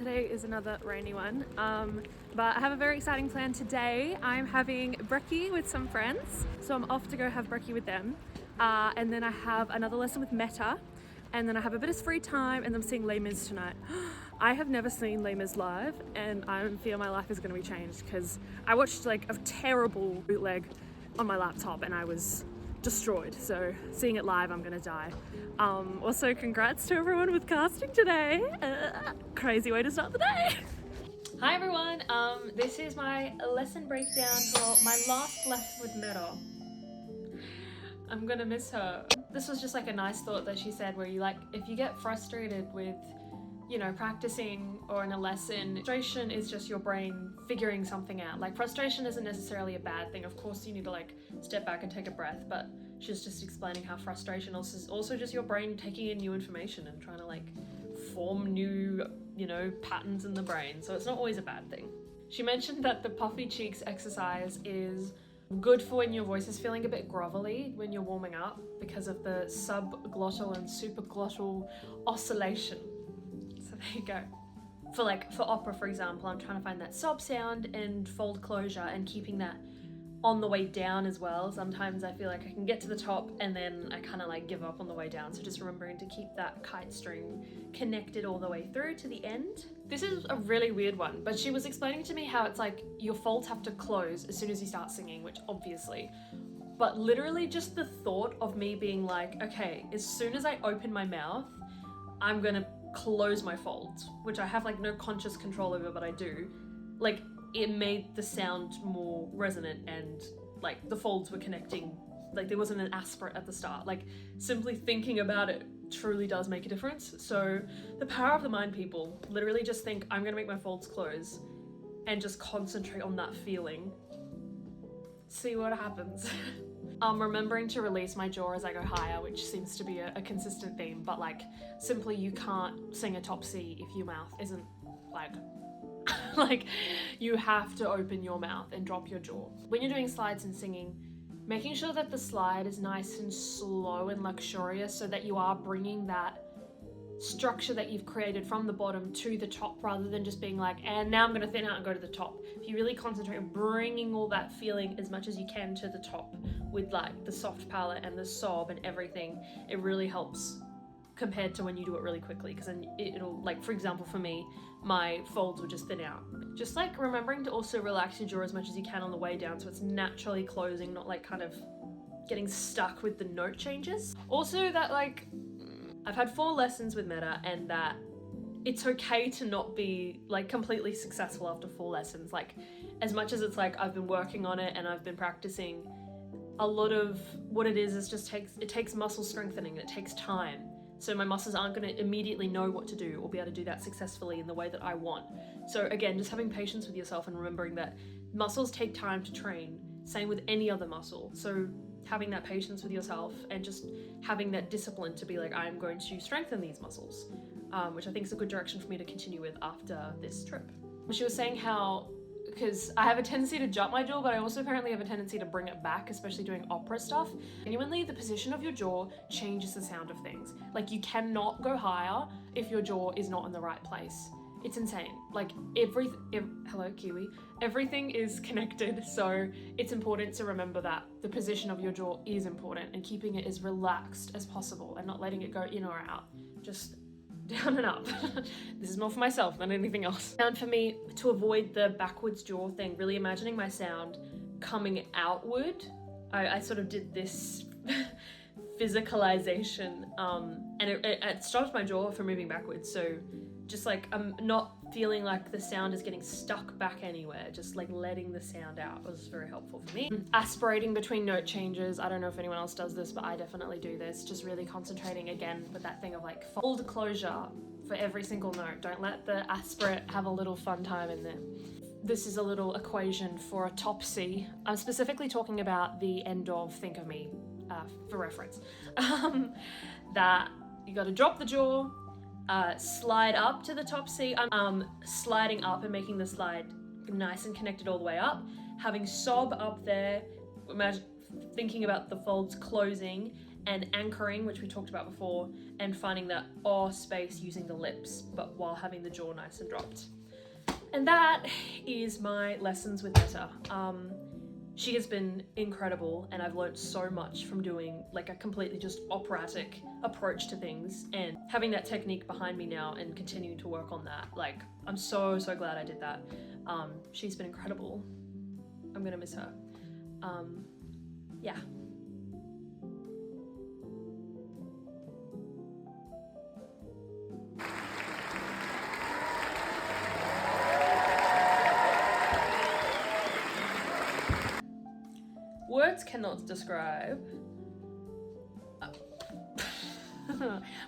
Today is another rainy one, but I have a very exciting plan today. I'm having brekkie with some friends, so I'm off to go have brekkie with them, and then I have another lesson with Meta, and then I have a bit of free time, and I'm seeing Les Mis tonight. I have never seen Les Mis live, and I feel my life is going to be changed because I watched like a terrible bootleg on my laptop and I was destroyed. So seeing it live, I'm gonna die. Also, congrats to everyone with casting today. Crazy way to start the day. Hi everyone. This is my lesson breakdown for my last lesson with Meta. I'm gonna miss her. This was just like a nice thought that she said, where you like, if you get frustrated with, you know, practicing or in a lesson, frustration is just your brain figuring something out. Like, frustration isn't necessarily a bad thing. Of course you need to like step back and take a breath, but she's just explaining how frustration is also just your brain taking in new information and trying to like form new, you know, patterns in the brain. So it's not always a bad thing. She mentioned that the puffy cheeks exercise is good for when your voice is feeling a bit grovelly when you're warming up because of the subglottal and supraglottal oscillation. So there you go. For opera, for example, I'm trying to find that sob sound and fold closure and keeping that on the way down as well. Sometimes I feel like I can get to the top and then I kind of like give up on the way down. So just remembering to keep that kite string connected all the way through to the end. This is a really weird one, but she was explaining to me how it's like your folds have to close as soon as you start singing, which obviously, but literally just the thought of me being like, okay, as soon as I open my mouth, I'm gonna close my folds, which I have like no conscious control over, but I do. Like, it made the sound more resonant and like the folds were connecting, like there wasn't an aspirate at the start. Like, simply thinking about it truly does make a difference. So the power of the mind, people. Literally just think, I'm gonna make my folds close and just concentrate on that feeling. See what happens. Remembering to release my jaw as I go higher, which seems to be a consistent theme, but like simply you can't sing a top C if your mouth isn't like like, you have to open your mouth and drop your jaw. When you're doing slides and singing, making sure that the slide is nice and slow and luxurious so that you are bringing that structure that you've created from the bottom to the top, rather than just being like, and now I'm going to thin out and go to the top. If you really concentrate on bringing all that feeling as much as you can to the top with like the soft palate and the sob and everything, it really helps compared to when you do it really quickly, because then it'll, like, for example, for me, my folds will just thin out. Just like remembering to also relax your jaw as much as you can on the way down so it's naturally closing, not like kind of getting stuck with the note changes. Also that like, I've had 4 lessons with Meta, and that it's okay to not be like completely successful after 4 lessons. Like, as much as it's like I've been working on it and I've been practicing, a lot of what it is just it takes muscle strengthening, it takes time. So my muscles aren't going to immediately know what to do or be able to do that successfully in the way that I want. So again, just having patience with yourself and remembering that muscles take time to train, same with any other muscle. So having that patience with yourself and just having that discipline to be like, I'm going to strengthen these muscles, which I think is a good direction for me to continue with after this trip. She was saying how, because I have a tendency to jump my jaw, but I also apparently have a tendency to bring it back, especially doing opera stuff. Genuinely, the position of your jaw changes the sound of things. Like, you cannot go higher if your jaw is not in the right place. It's insane. Like, hello, Kiwi. Everything is connected, so it's important to remember that the position of your jaw is important and keeping it as relaxed as possible and not letting it go in or out. Just down and up. This is more for myself than anything else. And for me, to avoid the backwards jaw thing, really imagining my sound coming outward, I sort of did this physicalization, and it stopped my jaw from moving backwards. So just like, I'm not feeling like the sound is getting stuck back anywhere, just like letting the sound out was very helpful for me. Aspirating between note changes, I don't know if anyone else does this, but I definitely do this. Just really concentrating again with that thing of like fold closure for every single note. Don't let the aspirate have a little fun time in there. This is a little equation for a top C. I'm specifically talking about the end of Think of Me, for reference. That you got to drop the jaw, slide up to the top C. I'm sliding up and making the slide nice and connected all the way up, having sob up there, imagine thinking about the folds closing, and anchoring, which we talked about before, and finding that awe space using the lips, but while having the jaw nice and dropped. And that is my lessons with Meta. She has been incredible, and I've learned so much from doing like a completely just operatic approach to things, and having that technique behind me now and continuing to work on that. Like, I'm so glad I did that. She's been incredible. I'm gonna miss her. Yeah. Words cannot describe. I'm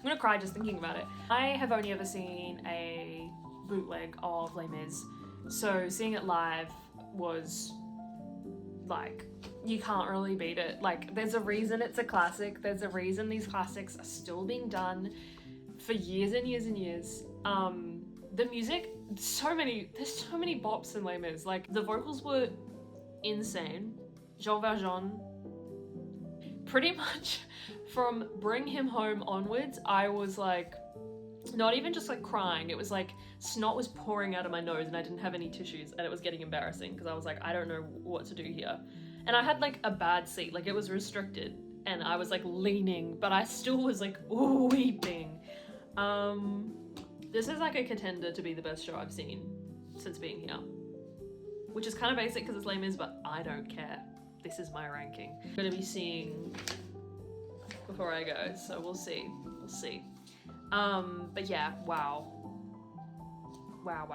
gonna cry just thinking about it. I have only ever seen a bootleg of Les Mis, so seeing it live was like, you can't really beat it. Like, there's a reason it's a classic. There's a reason these classics are still being done for years and years and years. The music, there's so many bops in Les Mis. Like, the vocals were insane. Jean Valjean, pretty much from Bring Him Home onwards, I was like, not even just like crying, it was like snot was pouring out of my nose and I didn't have any tissues, and it was getting embarrassing because I was like, I don't know what to do here. And I had like a bad seat, like it was restricted, and I was like leaning, but I still was like weeping. This is like a contender to be the best show I've seen since being here, which is kind of basic because it's Les Mis, but I don't care. This is my ranking. I'm gonna be seeing before I go, so we'll see. But yeah, wow. Wow.